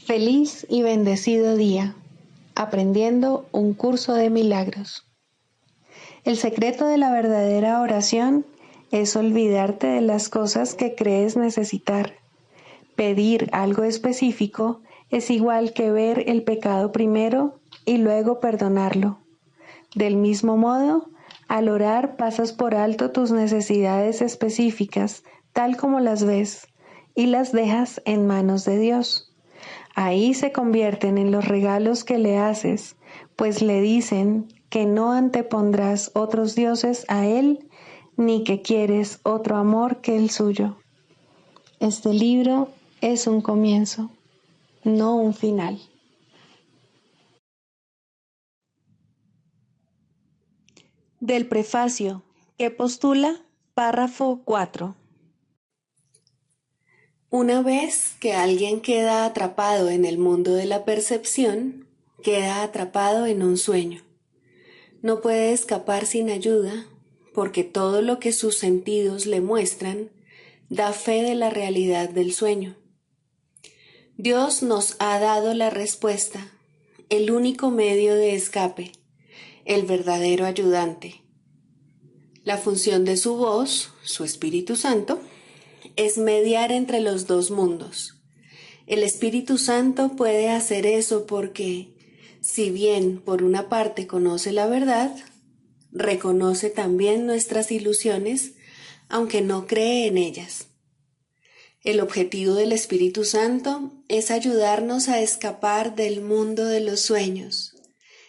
Feliz y bendecido día, aprendiendo un curso de milagros. El secreto de la verdadera oración es olvidarte de las cosas que crees necesitar. Pedir algo específico es igual que ver el pecado primero y luego perdonarlo. Del mismo modo, al orar pasas por alto tus necesidades específicas, tal como las ves, y las dejas en manos de Dios. Ahí se convierten en los regalos que le haces, pues le dicen que no antepondrás otros dioses a Él, ni que quieres otro amor que el suyo. Este libro es un comienzo, no un final. Del prefacio, que postula, párrafo 4. Una vez que alguien queda atrapado en el mundo de la percepción, queda atrapado en un sueño. No puede escapar sin ayuda, porque todo lo que sus sentidos le muestran da fe de la realidad del sueño. Dios nos ha dado la respuesta, el único medio de escape, el verdadero ayudante. La función de su voz, su Espíritu Santo, es mediar entre los dos mundos. El Espíritu Santo puede hacer eso porque, si bien por una parte conoce la verdad, reconoce también nuestras ilusiones, aunque no cree en ellas. El objetivo del Espíritu Santo es ayudarnos a escapar del mundo de los sueños,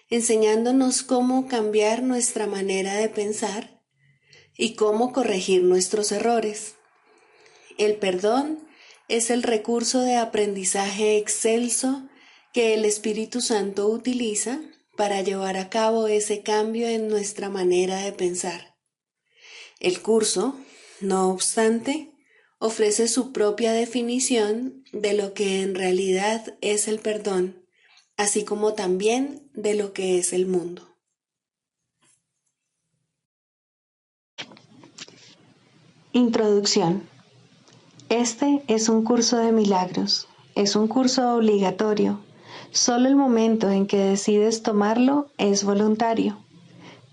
enseñándonos cómo cambiar nuestra manera de pensar y cómo corregir nuestros errores. El perdón es el recurso de aprendizaje excelso que el Espíritu Santo utiliza para llevar a cabo ese cambio en nuestra manera de pensar. El curso, no obstante, ofrece su propia definición de lo que en realidad es el perdón, así como también de lo que es el mundo. Introducción. Este es un curso de milagros, es un curso obligatorio. Solo el momento en que decides tomarlo es voluntario.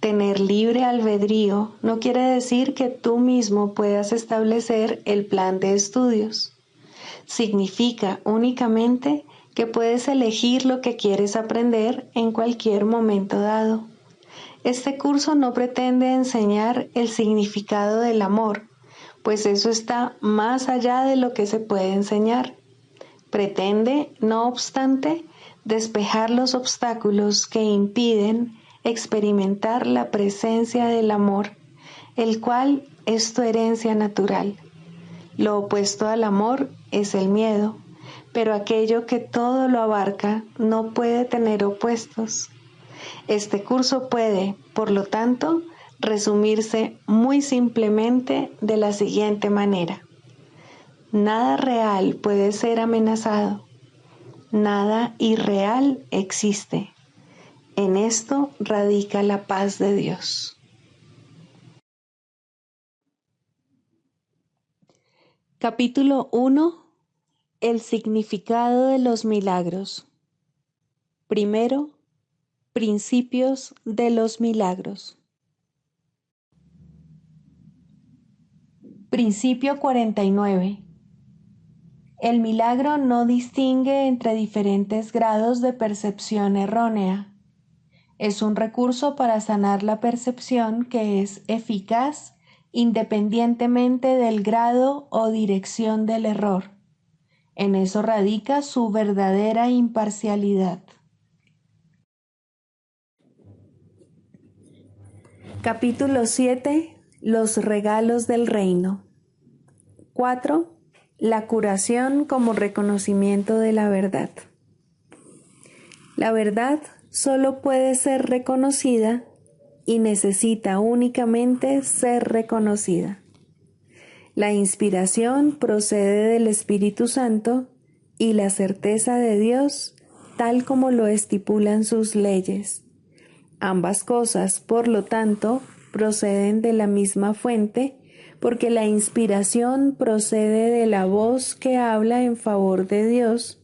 Tener libre albedrío no quiere decir que tú mismo puedas establecer el plan de estudios. Significa únicamente que puedes elegir lo que quieres aprender en cualquier momento dado. Este curso no pretende enseñar el significado del amor, pues eso está más allá de lo que se puede enseñar. Pretende, no obstante, despejar los obstáculos que impiden experimentar la presencia del amor, el cual es tu herencia natural. Lo opuesto al amor es el miedo, pero aquello que todo lo abarca no puede tener opuestos. Este curso puede, por lo tanto, resumirse muy simplemente de la siguiente manera. Nada real puede ser amenazado. Nada irreal existe. En esto radica la paz de Dios. Capítulo 1. El significado de los milagros. Primero, principios de los milagros. Principio 49. El milagro no distingue entre diferentes grados de percepción errónea. Es un recurso para sanar la percepción que es eficaz independientemente del grado o dirección del error. En eso radica su verdadera imparcialidad. Capítulo 7. Los regalos del reino. 4. La curación como reconocimiento de la verdad. La verdad solo puede ser reconocida y necesita únicamente ser reconocida. La inspiración procede del Espíritu Santo y la certeza de Dios, tal como lo estipulan sus leyes. Ambas cosas, por lo tanto, proceden de la misma fuente, porque la inspiración procede de la voz que habla en favor de Dios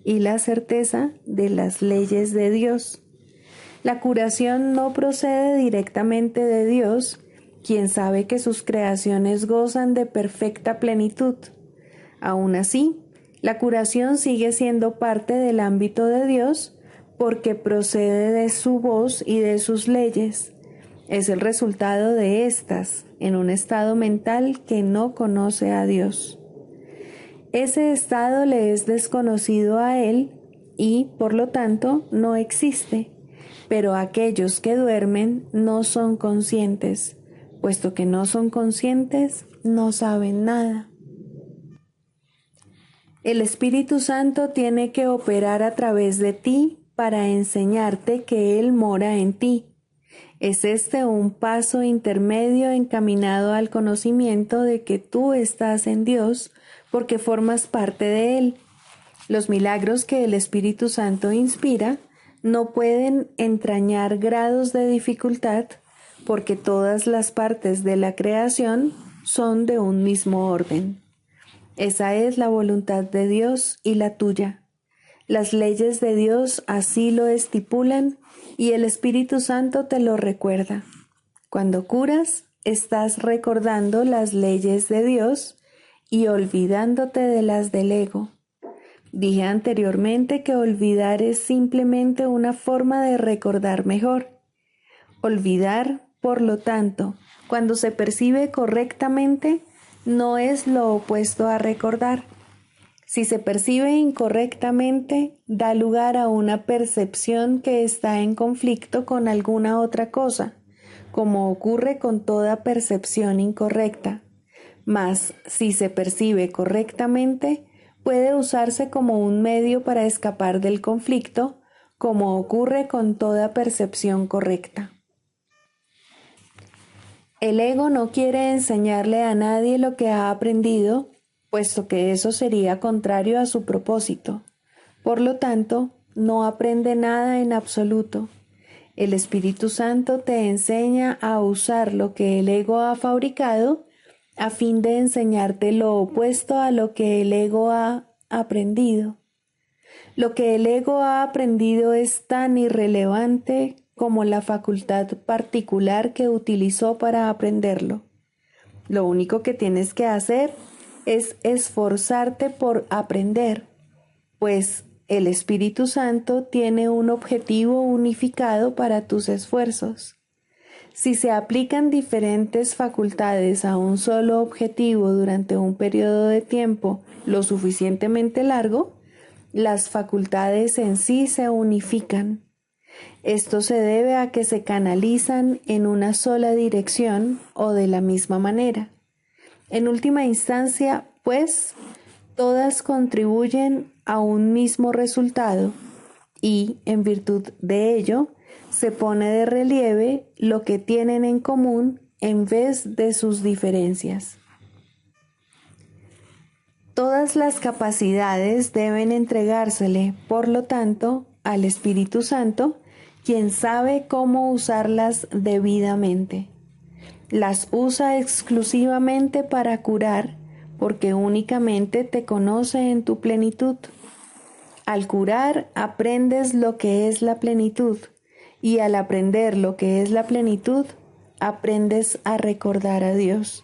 y la certeza de las leyes de Dios. La curación no procede directamente de Dios, quien sabe que sus creaciones gozan de perfecta plenitud. Aún así, la curación sigue siendo parte del ámbito de Dios porque procede de su voz y de sus leyes. Es el resultado de éstas en un estado mental que no conoce a Dios. Ese estado le es desconocido a él y, por lo tanto, no existe. Pero aquellos que duermen no son conscientes. Puesto que no son conscientes, no saben nada. El Espíritu Santo tiene que operar a través de ti para enseñarte que Él mora en ti. Es este un paso intermedio encaminado al conocimiento de que tú estás en Dios porque formas parte de Él. Los milagros que el Espíritu Santo inspira no pueden entrañar grados de dificultad porque todas las partes de la creación son de un mismo orden. Esa es la voluntad de Dios y la tuya. Las leyes de Dios así lo estipulan y el Espíritu Santo te lo recuerda. Cuando curas, estás recordando las leyes de Dios y olvidándote de las del ego. Dije anteriormente que olvidar es simplemente una forma de recordar mejor. Olvidar, por lo tanto, cuando se percibe correctamente, no es lo opuesto a recordar. Si se percibe incorrectamente, da lugar a una percepción que está en conflicto con alguna otra cosa, como ocurre con toda percepción incorrecta. Mas, si se percibe correctamente, puede usarse como un medio para escapar del conflicto, como ocurre con toda percepción correcta. El ego no quiere enseñarle a nadie lo que ha aprendido, puesto que eso sería contrario a su propósito. Por lo tanto, no aprende nada en absoluto. El Espíritu Santo te enseña a usar lo que el ego ha fabricado a fin de enseñarte lo opuesto a lo que el ego ha aprendido. Lo que el ego ha aprendido es tan irrelevante como la facultad particular que utilizó para aprenderlo. Lo único que tienes que hacer es esforzarte por aprender, pues el Espíritu Santo tiene un objetivo unificado para tus esfuerzos. Si se aplican diferentes facultades a un solo objetivo durante un periodo de tiempo lo suficientemente largo, las facultades en sí se unifican. Esto se debe a que se canalizan en una sola dirección o de la misma manera. En última instancia, pues, todas contribuyen a un mismo resultado y, en virtud de ello, se pone de relieve lo que tienen en común en vez de sus diferencias. Todas las capacidades deben entregársele, por lo tanto, al Espíritu Santo, quien sabe cómo usarlas debidamente. Las usa exclusivamente para curar, porque únicamente te conoce en tu plenitud. Al curar, aprendes lo que es la plenitud, y al aprender lo que es la plenitud, aprendes a recordar a Dios.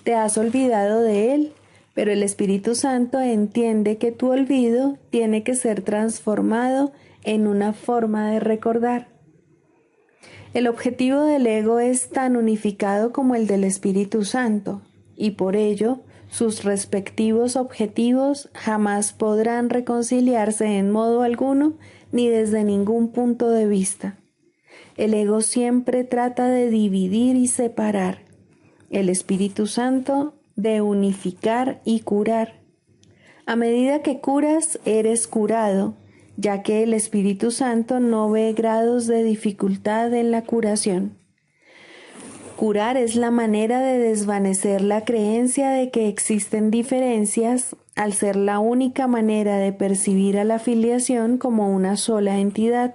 Te has olvidado de Él, pero el Espíritu Santo entiende que tu olvido tiene que ser transformado en una forma de recordar. El objetivo del ego es tan unificado como el del Espíritu Santo, y por ello sus respectivos objetivos jamás podrán reconciliarse en modo alguno ni desde ningún punto de vista. El ego siempre trata de dividir y separar. El Espíritu Santo de unificar y curar. A medida que curas, eres curado, ya que el Espíritu Santo no ve grados de dificultad en la curación. Curar es la manera de desvanecer la creencia de que existen diferencias al ser la única manera de percibir a la filiación como una sola entidad.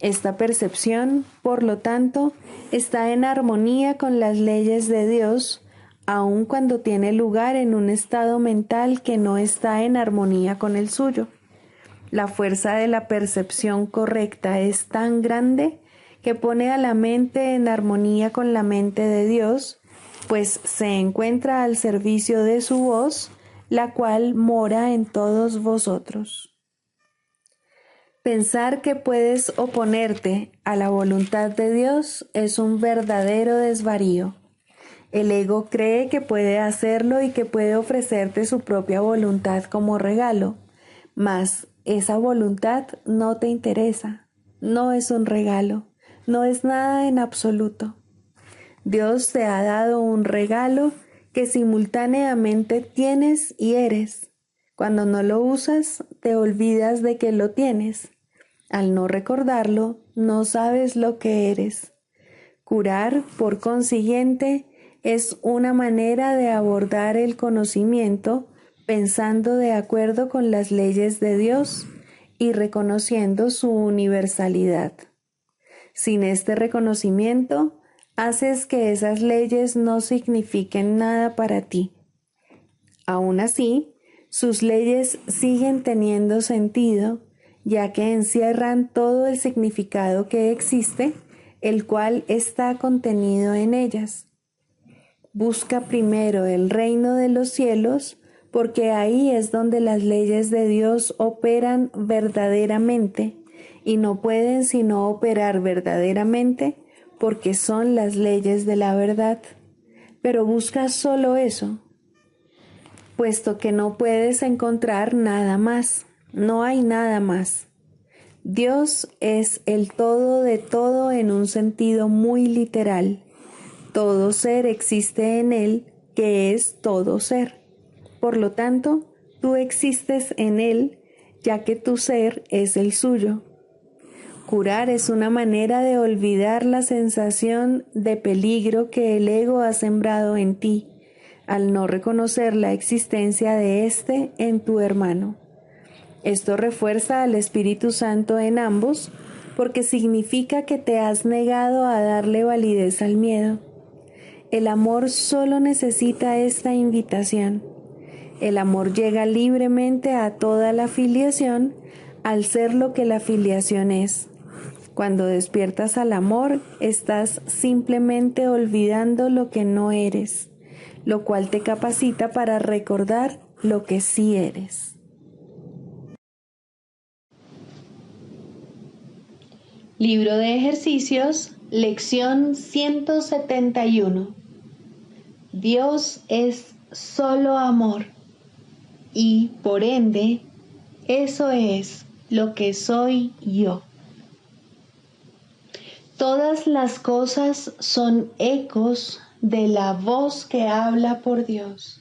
Esta percepción, por lo tanto, está en armonía con las leyes de Dios, aun cuando tiene lugar en un estado mental que no está en armonía con el suyo. La fuerza de la percepción correcta es tan grande que pone a la mente en armonía con la mente de Dios, pues se encuentra al servicio de su voz, la cual mora en todos vosotros. Pensar que puedes oponerte a la voluntad de Dios es un verdadero desvarío. El ego cree que puede hacerlo y que puede ofrecerte su propia voluntad como regalo, mas esa voluntad no te interesa, no es un regalo, no es nada en absoluto. Dios te ha dado un regalo que simultáneamente tienes y eres. Cuando no lo usas, te olvidas de que lo tienes. Al no recordarlo, no sabes lo que eres. Curar, por consiguiente, es una manera de abordar el conocimiento pensando de acuerdo con las leyes de Dios y reconociendo su universalidad. Sin este reconocimiento, haces que esas leyes no signifiquen nada para ti. Aún así, sus leyes siguen teniendo sentido, ya que encierran todo el significado que existe, el cual está contenido en ellas. Busca primero el reino de los cielos, porque ahí es donde las leyes de Dios operan verdaderamente, y no pueden sino operar verdaderamente, porque son las leyes de la verdad. Pero busca solo eso, puesto que no puedes encontrar nada más, no hay nada más. Dios es el todo de todo en un sentido muy literal. Todo ser existe en Él, que es todo ser. Por lo tanto, tú existes en Él, ya que tu ser es el suyo. Curar es una manera de olvidar la sensación de peligro que el ego ha sembrado en ti, al no reconocer la existencia de éste en tu hermano. Esto refuerza al Espíritu Santo en ambos, porque significa que te has negado a darle validez al miedo. El amor solo necesita esta invitación. El amor llega libremente a toda la filiación al ser lo que la filiación es. Cuando despiertas al amor, estás simplemente olvidando lo que no eres, lo cual te capacita para recordar lo que sí eres. Libro de ejercicios, lección 171. Dios es solo amor y, por ende, eso es lo que soy yo. Todas las cosas son ecos de la voz que habla por Dios.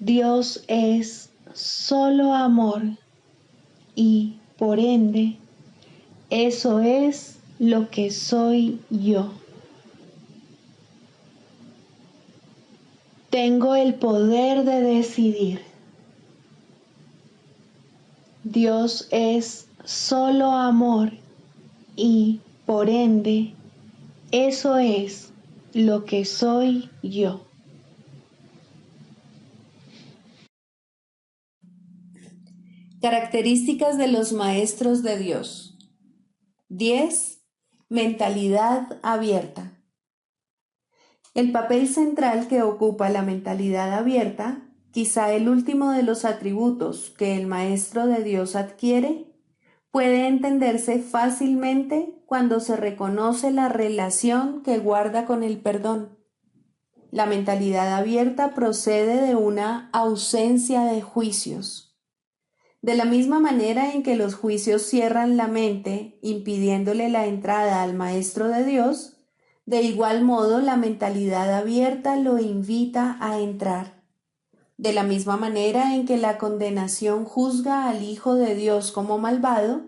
Dios es solo amor y, por ende, eso es lo que soy yo. Tengo el poder de decidir. Dios es solo amor y, por ende, eso es lo que soy yo. Características de los maestros de Dios. 10. Mentalidad abierta. El papel central que ocupa la mentalidad abierta, quizá el último de los atributos que el maestro de Dios adquiere, puede entenderse fácilmente cuando se reconoce la relación que guarda con el perdón. La mentalidad abierta procede de una ausencia de juicios. De la misma manera en que los juicios cierran la mente, impidiéndole la entrada al Maestro de Dios, de igual modo la mentalidad abierta lo invita a entrar. De la misma manera en que la condenación juzga al Hijo de Dios como malvado,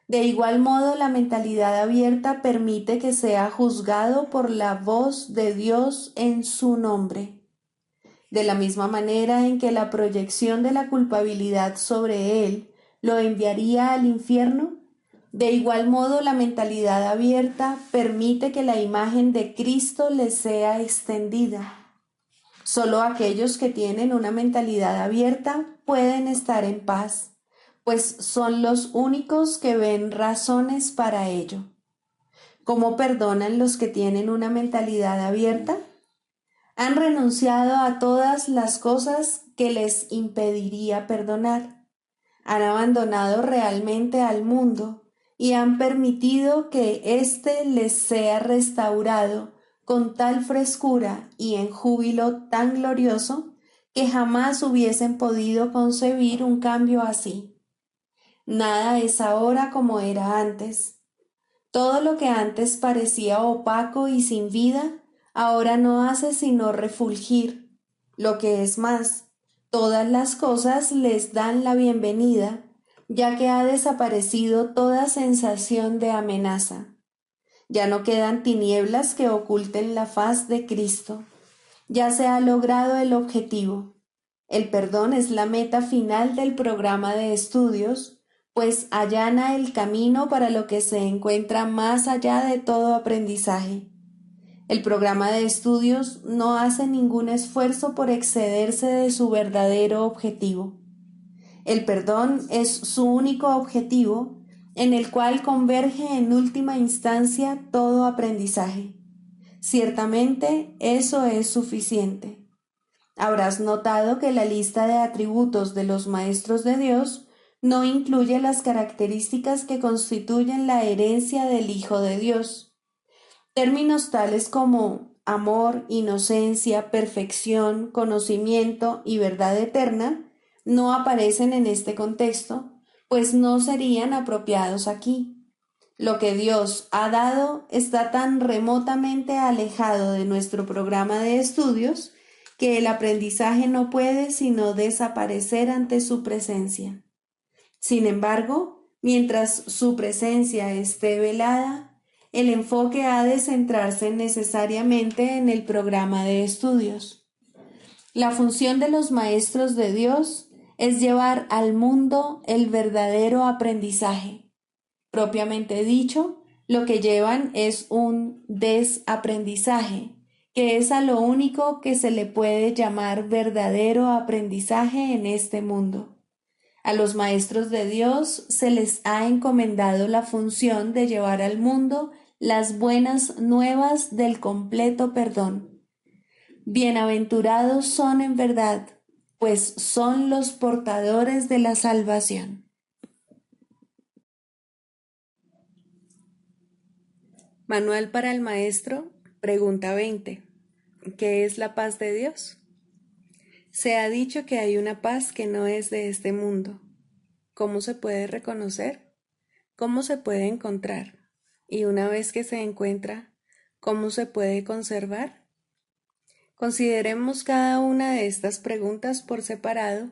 de igual modo la mentalidad abierta permite que sea juzgado por la voz de Dios en su nombre. De la misma manera en que la proyección de la culpabilidad sobre él lo enviaría al infierno, de igual modo la mentalidad abierta permite que la imagen de Cristo le sea extendida. Solo aquellos que tienen una mentalidad abierta pueden estar en paz, pues son los únicos que ven razones para ello. ¿Cómo perdonan los que tienen una mentalidad abierta? Han renunciado a todas las cosas que les impediría perdonar. Han abandonado realmente al mundo y han permitido que éste les sea restaurado con tal frescura y en júbilo tan glorioso que jamás hubiesen podido concebir un cambio así. Nada es ahora como era antes. Todo lo que antes parecía opaco y sin vida, ahora no hace sino refulgir. Lo que es más, todas las cosas les dan la bienvenida, ya que ha desaparecido toda sensación de amenaza. Ya no quedan tinieblas que oculten la faz de Cristo. Ya se ha logrado el objetivo. El perdón es la meta final del programa de estudios, pues allana el camino para lo que se encuentra más allá de todo aprendizaje. El programa de estudios no hace ningún esfuerzo por excederse de su verdadero objetivo. El perdón es su único objetivo, en el cual converge en última instancia todo aprendizaje. Ciertamente eso es suficiente. Habrás notado que la lista de atributos de los maestros de Dios no incluye las características que constituyen la herencia del Hijo de Dios. Términos tales como amor, inocencia, perfección, conocimiento y verdad eterna no aparecen en este contexto, pues no serían apropiados aquí. Lo que Dios ha dado está tan remotamente alejado de nuestro programa de estudios que el aprendizaje no puede sino desaparecer ante su presencia. Sin embargo, mientras su presencia esté velada, el enfoque ha de centrarse necesariamente en el programa de estudios. La función de los maestros de Dios es llevar al mundo el verdadero aprendizaje. Propiamente dicho, lo que llevan es un desaprendizaje, que es a lo único que se le puede llamar verdadero aprendizaje en este mundo. A los maestros de Dios se les ha encomendado la función de llevar al mundo las buenas nuevas del completo perdón. Bienaventurados son en verdad, pues son los portadores de la salvación. Manual para el maestro, pregunta 20. ¿Qué es la paz de Dios? Se ha dicho que hay una paz que no es de este mundo. ¿Cómo se puede reconocer? ¿Cómo se puede encontrar? Y una vez que se encuentra, ¿cómo se puede conservar? Consideremos cada una de estas preguntas por separado,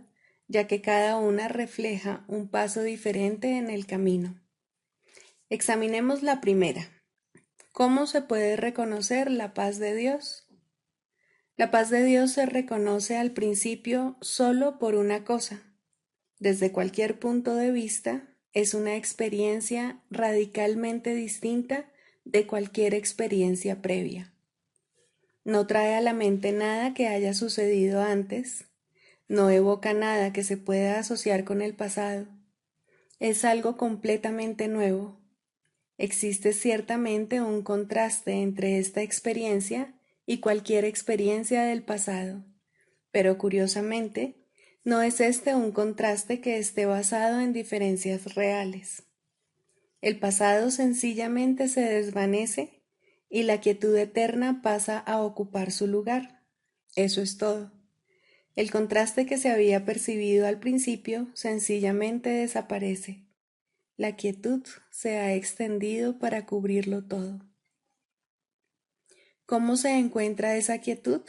ya que cada una refleja un paso diferente en el camino. Examinemos la primera. ¿Cómo se puede reconocer la paz de Dios? La paz de Dios se reconoce al principio solo por una cosa. Desde cualquier punto de vista, es una experiencia radicalmente distinta de cualquier experiencia previa. No trae a la mente nada que haya sucedido antes, no evoca nada que se pueda asociar con el pasado. Es algo completamente nuevo. Existe ciertamente un contraste entre esta experiencia y cualquier experiencia del pasado, pero curiosamente, no es este un contraste que esté basado en diferencias reales. El pasado sencillamente se desvanece y la quietud eterna pasa a ocupar su lugar. Eso es todo. El contraste que se había percibido al principio sencillamente desaparece. La quietud se ha extendido para cubrirlo todo. ¿Cómo se encuentra esa quietud?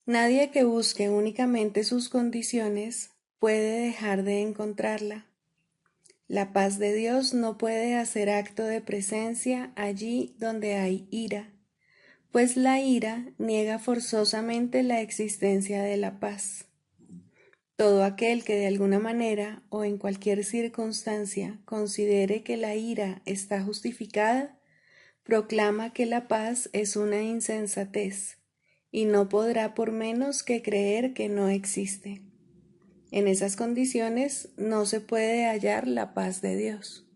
Nadie que busque únicamente sus condiciones puede dejar de encontrarla. La paz de Dios no puede hacer acto de presencia allí donde hay ira, pues la ira niega forzosamente la existencia de la paz. Todo aquel que de alguna manera o en cualquier circunstancia considere que la ira está justificada, proclama que la paz es una insensatez y no podrá por menos que creer que no existe. En esas condiciones no se puede hallar la paz de Dios.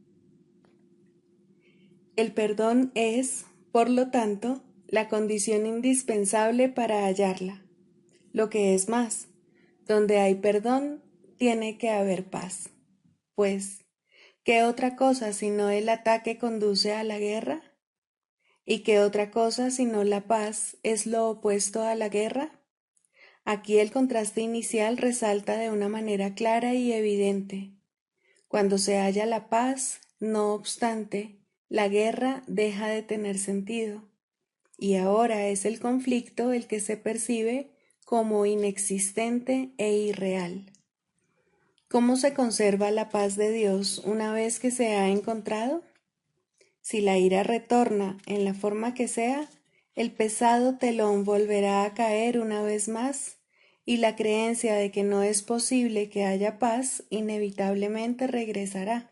El perdón es, por lo tanto, la condición indispensable para hallarla. Lo que es más, donde hay perdón, tiene que haber paz. Pues, ¿qué otra cosa sino el ataque conduce a la guerra? ¿Y qué otra cosa sino la paz es lo opuesto a la guerra? Aquí el contraste inicial resalta de una manera clara y evidente. Cuando se halla la paz, no obstante, la guerra deja de tener sentido, y ahora es el conflicto el que se percibe como inexistente e irreal. ¿Cómo se conserva la paz de Dios una vez que se ha encontrado? Si la ira retorna en la forma que sea, el pesado telón volverá a caer una vez más, y la creencia de que no es posible que haya paz inevitablemente regresará.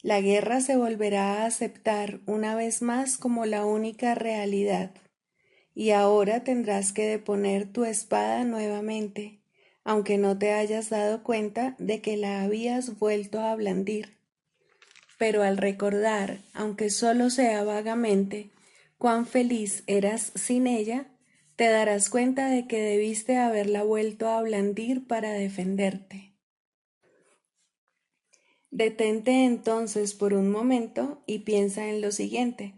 La guerra se volverá a aceptar una vez más como la única realidad, y ahora tendrás que deponer tu espada nuevamente, aunque no te hayas dado cuenta de que la habías vuelto a blandir. Pero al recordar, aunque solo sea vagamente, cuán feliz eras sin ella, te darás cuenta de que debiste haberla vuelto a blandir para defenderte. Detente entonces por un momento y piensa en lo siguiente.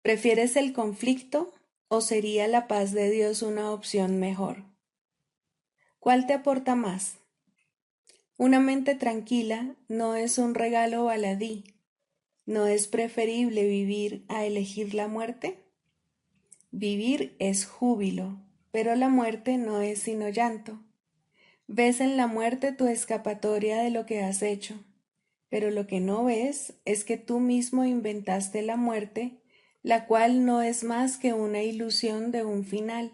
¿Prefieres el conflicto o sería la paz de Dios una opción mejor? ¿Cuál te aporta más? Una mente tranquila no es un regalo baladí. ¿No es preferible vivir a elegir la muerte? Vivir es júbilo, pero la muerte no es sino llanto. Ves en la muerte tu escapatoria de lo que has hecho, pero lo que no ves es que tú mismo inventaste la muerte, la cual no es más que una ilusión de un final.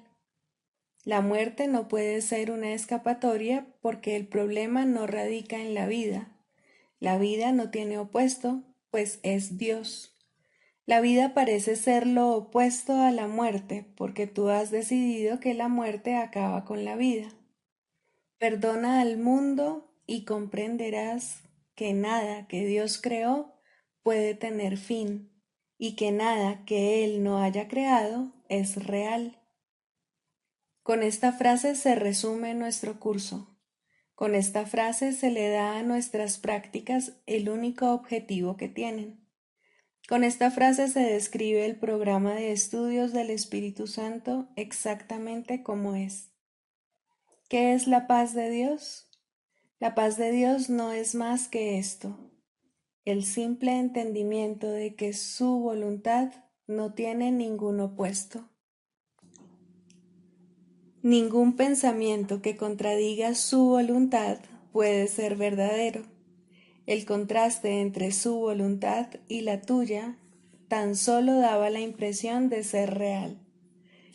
La muerte no puede ser una escapatoria porque el problema no radica en la vida. La vida no tiene opuesto, pues es Dios. La vida parece ser lo opuesto a la muerte, porque tú has decidido que la muerte acaba con la vida. Perdona al mundo y comprenderás que nada que Dios creó puede tener fin, y que nada que Él no haya creado es real. Con esta frase se resume nuestro curso. Con esta frase se le da a nuestras prácticas el único objetivo que tienen. Con esta frase se describe el programa de estudios del Espíritu Santo exactamente como es. ¿Qué es la paz de Dios? La paz de Dios no es más que esto, el simple entendimiento de que su voluntad no tiene ningún opuesto. Ningún pensamiento que contradiga su voluntad puede ser verdadero. El contraste entre su voluntad y la tuya tan solo daba la impresión de ser real.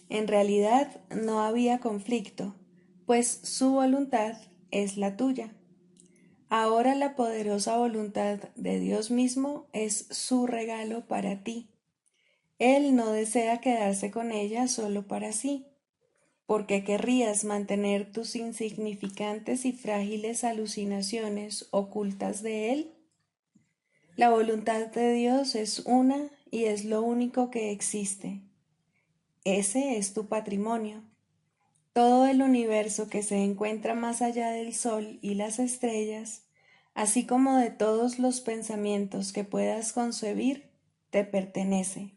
En realidad no había conflicto, pues su voluntad es la tuya. Ahora la poderosa voluntad de Dios mismo es su regalo para ti. Él no desea quedarse con ella solo para sí. ¿Por qué querrías mantener tus insignificantes y frágiles alucinaciones ocultas de Él? La voluntad de Dios es una y es lo único que existe. Ese es tu patrimonio. Todo el universo que se encuentra más allá del sol y las estrellas, así como de todos los pensamientos que puedas concebir, te pertenece.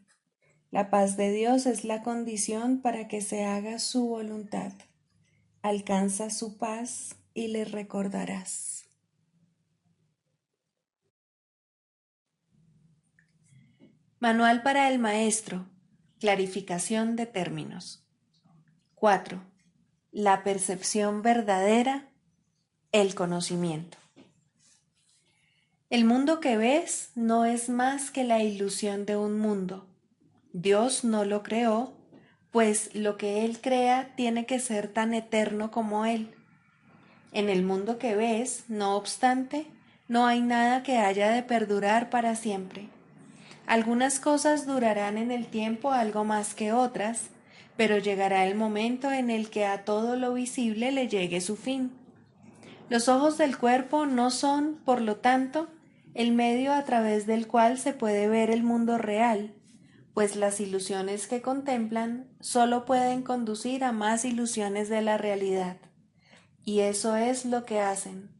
La paz de Dios es la condición para que se haga su voluntad. Alcanza su paz y le recordarás. Manual para el maestro. Clarificación de términos. 4. La percepción verdadera, el conocimiento. El mundo que ves no es más que la ilusión de un mundo. Dios no lo creó, pues lo que Él crea tiene que ser tan eterno como Él. En el mundo que ves, no obstante, no hay nada que haya de perdurar para siempre. Algunas cosas durarán en el tiempo algo más que otras, pero llegará el momento en el que a todo lo visible le llegue su fin. Los ojos del cuerpo no son, por lo tanto, el medio a través del cual se puede ver el mundo real, pues las ilusiones que contemplan solo pueden conducir a más ilusiones de la realidad. Y eso es lo que hacen,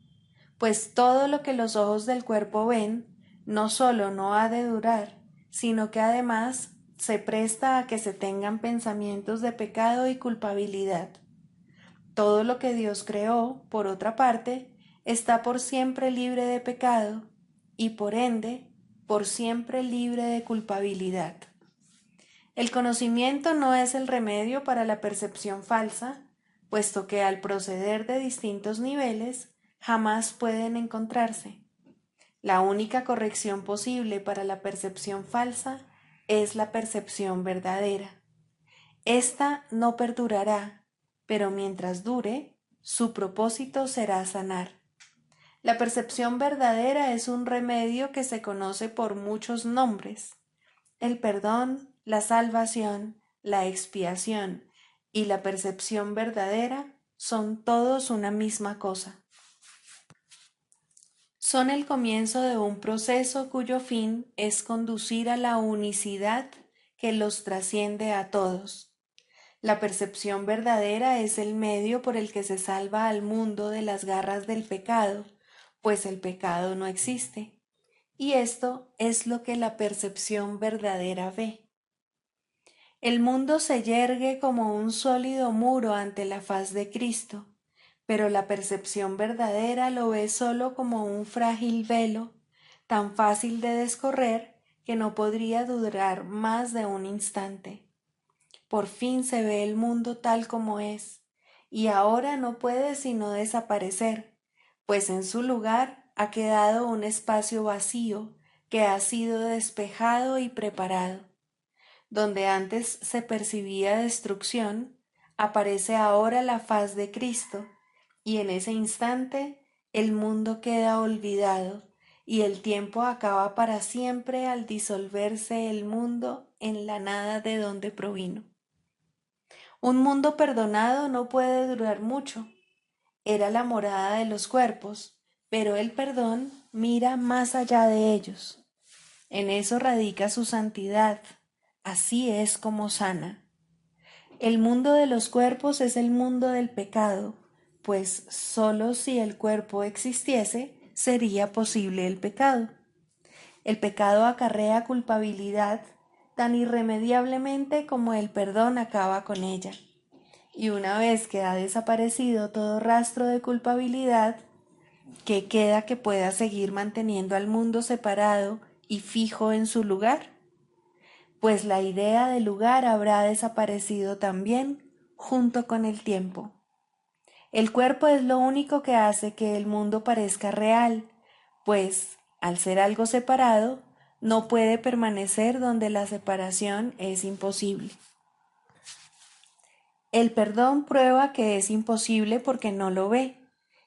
pues todo lo que los ojos del cuerpo ven no solo no ha de durar, sino que además se presta a que se tengan pensamientos de pecado y culpabilidad. Todo lo que Dios creó, por otra parte, está por siempre libre de pecado y por ende, por siempre libre de culpabilidad. El conocimiento no es el remedio para la percepción falsa, puesto que al proceder de distintos niveles jamás pueden encontrarse. La única corrección posible para la percepción falsa es la percepción verdadera. Esta no perdurará, pero mientras dure, su propósito será sanar. La percepción verdadera es un remedio que se conoce por muchos nombres. El perdón, la salvación, la expiación y la percepción verdadera son todos una misma cosa. Son el comienzo de un proceso cuyo fin es conducir a la unicidad que los trasciende a todos. La percepción verdadera es el medio por el que se salva al mundo de las garras del pecado, pues el pecado no existe. Y esto es lo que la percepción verdadera ve. El mundo se yergue como un sólido muro ante la faz de Cristo, pero la percepción verdadera lo ve solo como un frágil velo, tan fácil de descorrer que no podría durar más de un instante. Por fin se ve el mundo tal como es, y ahora no puede sino desaparecer, pues en su lugar ha quedado un espacio vacío que ha sido despejado y preparado. Donde antes se percibía destrucción, aparece ahora la faz de Cristo, y en ese instante el mundo queda olvidado, y el tiempo acaba para siempre al disolverse el mundo en la nada de donde provino. Un mundo perdonado no puede durar mucho. Era la morada de los cuerpos, pero el perdón mira más allá de ellos. En eso radica su santidad. Así es como sana. El mundo de los cuerpos es el mundo del pecado, pues sólo si el cuerpo existiese sería posible el pecado. El pecado acarrea culpabilidad tan irremediablemente como el perdón acaba con ella. Y una vez que ha desaparecido todo rastro de culpabilidad, ¿qué queda que pueda seguir manteniendo al mundo separado y fijo en su lugar? Pues la idea de lugar habrá desaparecido también junto con el tiempo. El cuerpo es lo único que hace que el mundo parezca real, pues, al ser algo separado, no puede permanecer donde la separación es imposible. El perdón prueba que es imposible porque no lo ve,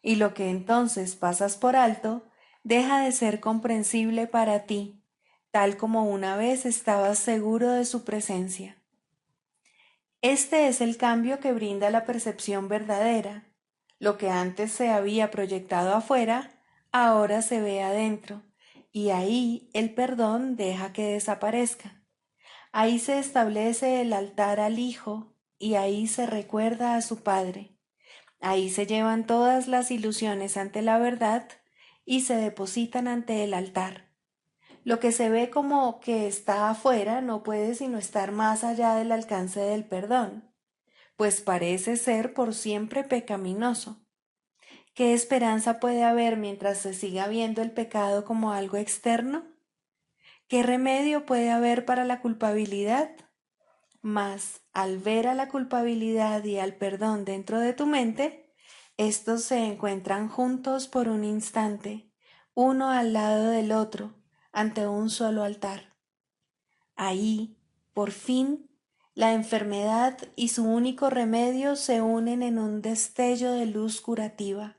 y lo que entonces pasas por alto deja de ser comprensible para ti, tal como una vez estabas seguro de su presencia. Este es el cambio que brinda la percepción verdadera. Lo que antes se había proyectado afuera, ahora se ve adentro, y ahí el perdón deja que desaparezca. Ahí se establece el altar al Hijo, y ahí se recuerda a su Padre. Ahí se llevan todas las ilusiones ante la verdad y se depositan ante el altar. Lo que se ve como que está afuera no puede sino estar más allá del alcance del perdón, pues parece ser por siempre pecaminoso. ¿Qué esperanza puede haber mientras se siga viendo el pecado como algo externo? ¿Qué remedio puede haber para la culpabilidad? Mas, al ver a la culpabilidad y al perdón dentro de tu mente, estos se encuentran juntos por un instante, uno al lado del otro, ante un solo altar. Ahí, por fin, la enfermedad y su único remedio se unen en un destello de luz curativa.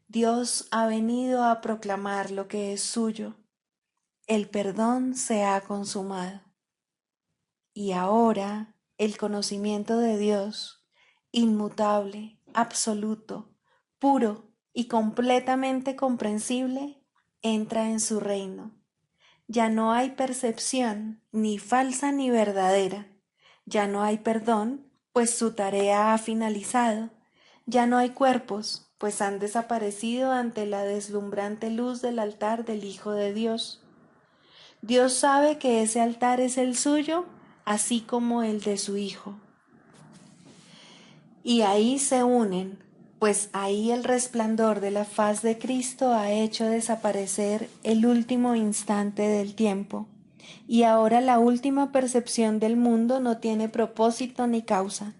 Dios ha venido a proclamar lo que es suyo. El perdón se ha consumado. Y ahora el conocimiento de Dios, inmutable, absoluto, puro y completamente comprensible, entra en su reino. Ya no hay percepción, ni falsa ni verdadera. Ya no hay perdón, pues su tarea ha finalizado. Ya no hay cuerpos, pues han desaparecido ante la deslumbrante luz del altar del Hijo de Dios. Dios sabe que ese altar es el suyo, así como el de su Hijo. Y ahí se unen, pues ahí el resplandor de la faz de Cristo ha hecho desaparecer el último instante del tiempo, y ahora la última percepción del mundo no tiene propósito ni causa,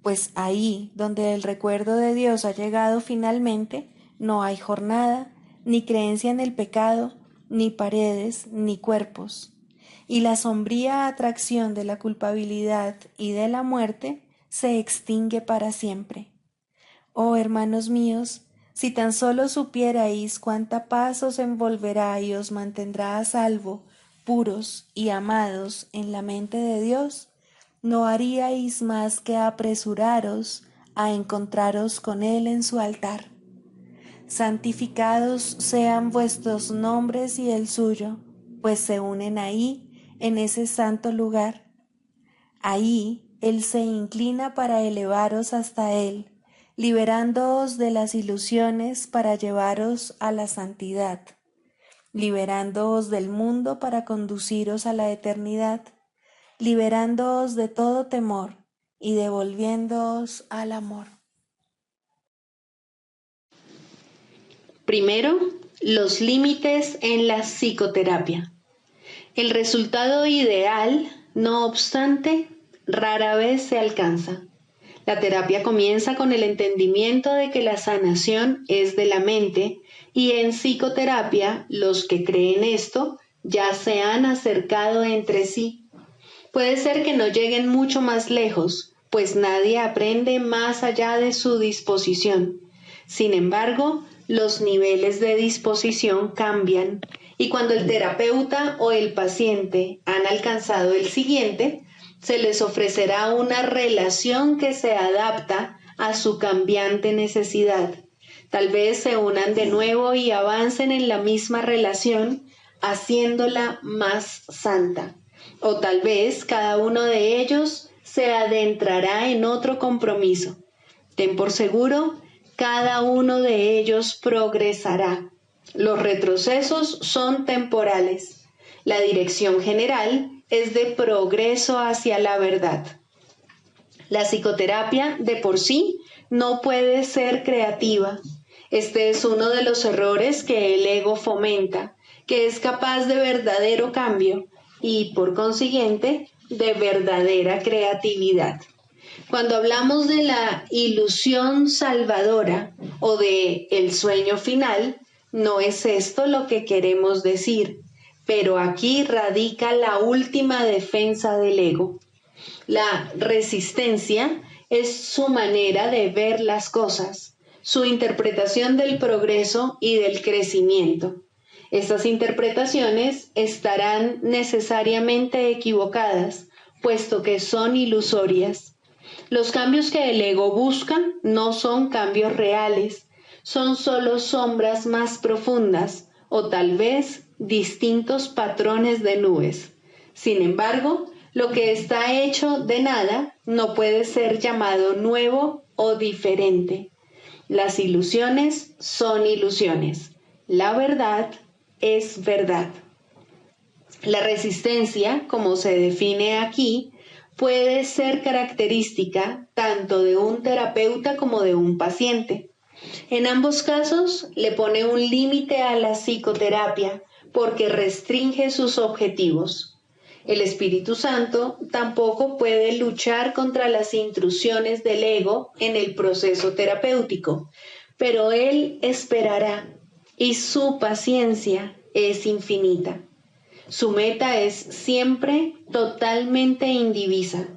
pues ahí donde el recuerdo de Dios ha llegado finalmente, no hay jornada, ni creencia en el pecado, ni paredes, ni cuerpos, y la sombría atracción de la culpabilidad y de la muerte se extingue para siempre. Oh hermanos míos, si tan solo supierais cuánta paz os envolverá y os mantendrá a salvo, puros y amados en la mente de Dios, no haríais más que apresuraros a encontraros con Él en su altar. Santificados sean vuestros nombres y el suyo, pues se unen ahí, en ese santo lugar. Ahí Él se inclina para elevaros hasta Él, liberándoos de las ilusiones para llevaros a la santidad, liberándoos del mundo para conduciros a la eternidad, liberándoos de todo temor y devolviéndoos al amor. Primero, los límites en la psicoterapia. El resultado ideal, no obstante, rara vez se alcanza. La terapia comienza con el entendimiento de que la sanación es de la mente y en psicoterapia los que creen esto ya se han acercado entre sí. Puede ser que no lleguen mucho más lejos, pues nadie aprende más allá de su disposición. Sin embargo, los niveles de disposición cambian y cuando el terapeuta o el paciente han alcanzado el siguiente, se les ofrecerá una relación que se adapta a su cambiante necesidad. Tal vez se unan de nuevo y avancen en la misma relación, haciéndola más santa. O tal vez cada uno de ellos se adentrará en otro compromiso. Ten por seguro, cada uno de ellos progresará. Los retrocesos son temporales. La dirección general es de progreso hacia la verdad. La psicoterapia de por sí no puede ser creativa. Este es uno de los errores que el ego fomenta, que es capaz de verdadero cambio y, por consiguiente, de verdadera creatividad. Cuando hablamos de la ilusión salvadora o de el sueño final, no es esto lo que queremos decir, pero aquí radica la última defensa del ego. La resistencia es su manera de ver las cosas, su interpretación del progreso y del crecimiento. Estas interpretaciones estarán necesariamente equivocadas, puesto que son ilusorias. Los cambios que el ego busca no son cambios reales, son solo sombras más profundas o tal vez distintos patrones de nubes. Sin embargo, lo que está hecho de nada no puede ser llamado nuevo o diferente. Las ilusiones son ilusiones. La verdad es verdad. La resistencia, como se define aquí, puede ser característica tanto de un terapeuta como de un paciente. En ambos casos, le pone un límite a la psicoterapia porque restringe sus objetivos. El Espíritu Santo tampoco puede luchar contra las intrusiones del ego en el proceso terapéutico, pero Él esperará y su paciencia es infinita. Su meta es siempre totalmente indivisa.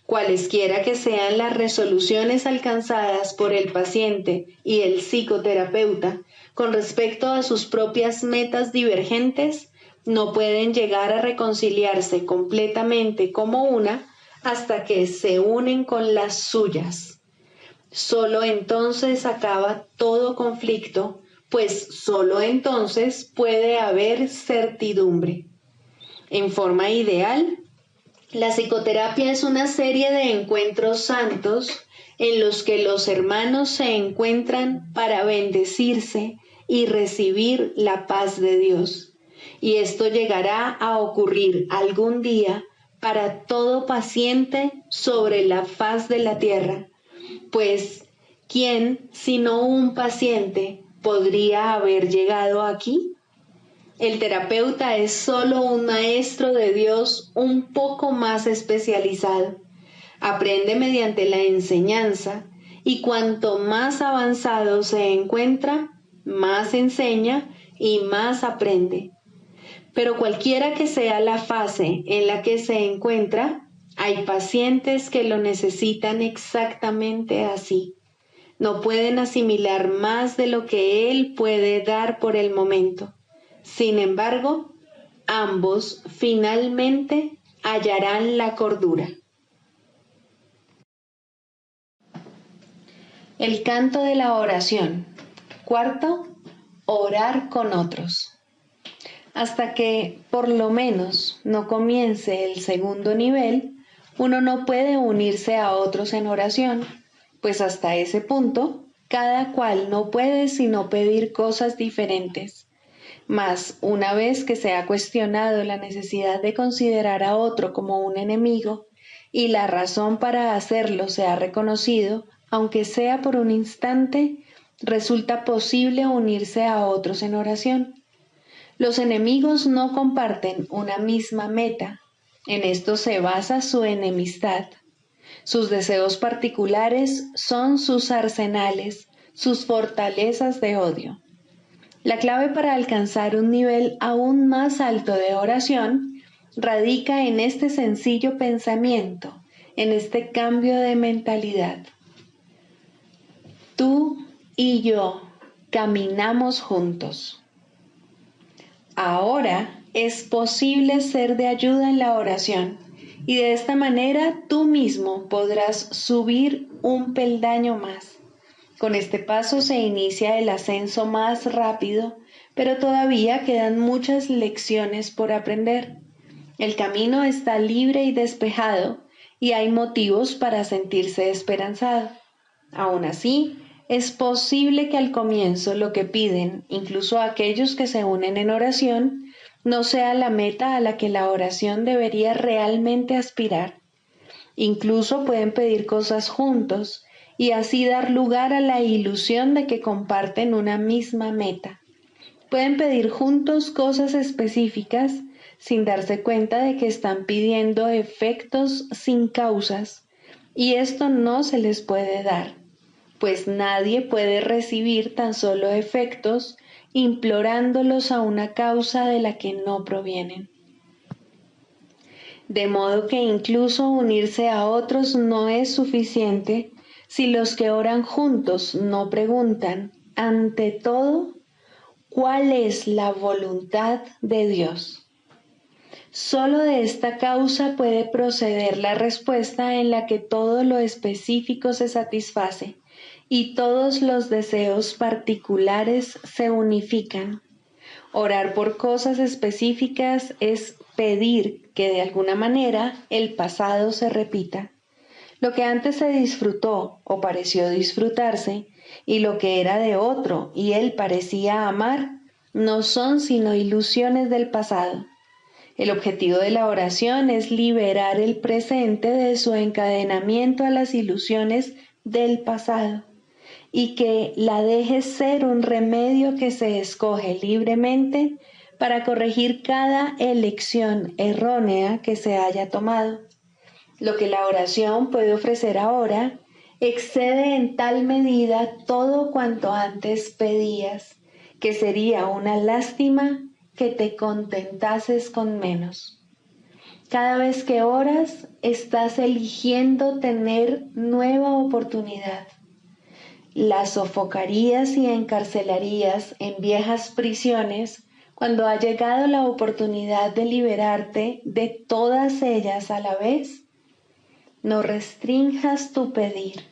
Cualesquiera que sean las resoluciones alcanzadas por el paciente y el psicoterapeuta con respecto a sus propias metas divergentes, no pueden llegar a reconciliarse completamente como una hasta que se unen con las suyas. Solo entonces acaba todo conflicto, pues solo entonces puede haber certidumbre. En forma ideal, la psicoterapia es una serie de encuentros santos en los que los hermanos se encuentran para bendecirse y recibir la paz de Dios. Y esto llegará a ocurrir algún día para todo paciente sobre la faz de la tierra, pues ¿quién, sino un paciente, podría haber llegado aquí? El terapeuta es solo un maestro de Dios un poco más especializado. Aprende mediante la enseñanza y cuanto más avanzado se encuentra, más enseña y más aprende. Pero cualquiera que sea la fase en la que se encuentra, hay pacientes que lo necesitan exactamente así. No pueden asimilar más de lo que él puede dar por el momento. Sin embargo, ambos finalmente hallarán la cordura. El canto de la oración. Cuarto, orar con otros. Hasta que, por lo menos, no comience el segundo nivel, uno no puede unirse a otros en oración, pues hasta ese punto, cada cual no puede sino pedir cosas diferentes. Mas, una vez que se ha cuestionado la necesidad de considerar a otro como un enemigo, y la razón para hacerlo se ha reconocido, aunque sea por un instante, resulta posible unirse a otros en oración. Los enemigos no comparten una misma meta. En esto se basa su enemistad. Sus deseos particulares son sus arsenales, sus fortalezas de odio. La clave para alcanzar un nivel aún más alto de oración radica en este sencillo pensamiento, en este cambio de mentalidad. Tú y yo caminamos juntos. Ahora es posible ser de ayuda en la oración y de esta manera tú mismo podrás subir un peldaño más. Con este paso se inicia el ascenso más rápido, pero todavía quedan muchas lecciones por aprender. El camino está libre y despejado y hay motivos para sentirse esperanzado. Aún así, es posible que al comienzo lo que piden, incluso aquellos que se unen en oración, no sea la meta a la que la oración debería realmente aspirar. Incluso pueden pedir cosas juntos y así dar lugar a la ilusión de que comparten una misma meta. Pueden pedir juntos cosas específicas sin darse cuenta de que están pidiendo efectos sin causas, y esto no se les puede dar, pues nadie puede recibir tan solo efectos implorándolos a una causa de la que no provienen. De modo que incluso unirse a otros no es suficiente si los que oran juntos no preguntan, ante todo, ¿cuál es la voluntad de Dios? Solo de esta causa puede proceder la respuesta en la que todo lo específico se satisface y todos los deseos particulares se unifican. Orar por cosas específicas es pedir que de alguna manera el pasado se repita. Lo que antes se disfrutó o pareció disfrutarse y lo que era de otro y él parecía amar, no son sino ilusiones del pasado. El objetivo de la oración es liberar el presente de su encadenamiento a las ilusiones del pasado y que la deje ser un remedio que se escoge libremente para corregir cada elección errónea que se haya tomado. Lo que la oración puede ofrecer ahora excede en tal medida todo cuanto antes pedías, que sería una lástima que te contentases con menos. Cada vez que oras, estás eligiendo tener nueva oportunidad. La sofocarías y encarcelarías en viejas prisiones cuando ha llegado la oportunidad de liberarte de todas ellas a la vez. No restrinjas tu pedir.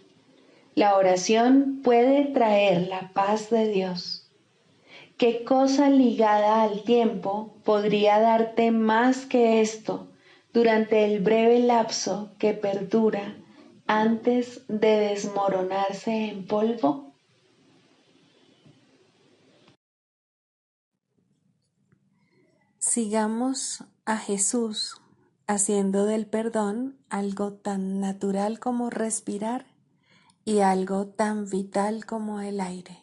La oración puede traer la paz de Dios. ¿Qué cosa ligada al tiempo podría darte más que esto durante el breve lapso que perdura antes de desmoronarse en polvo? Sigamos a Jesús haciendo del perdón algo tan natural como respirar y algo tan vital como el aire.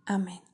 Amén.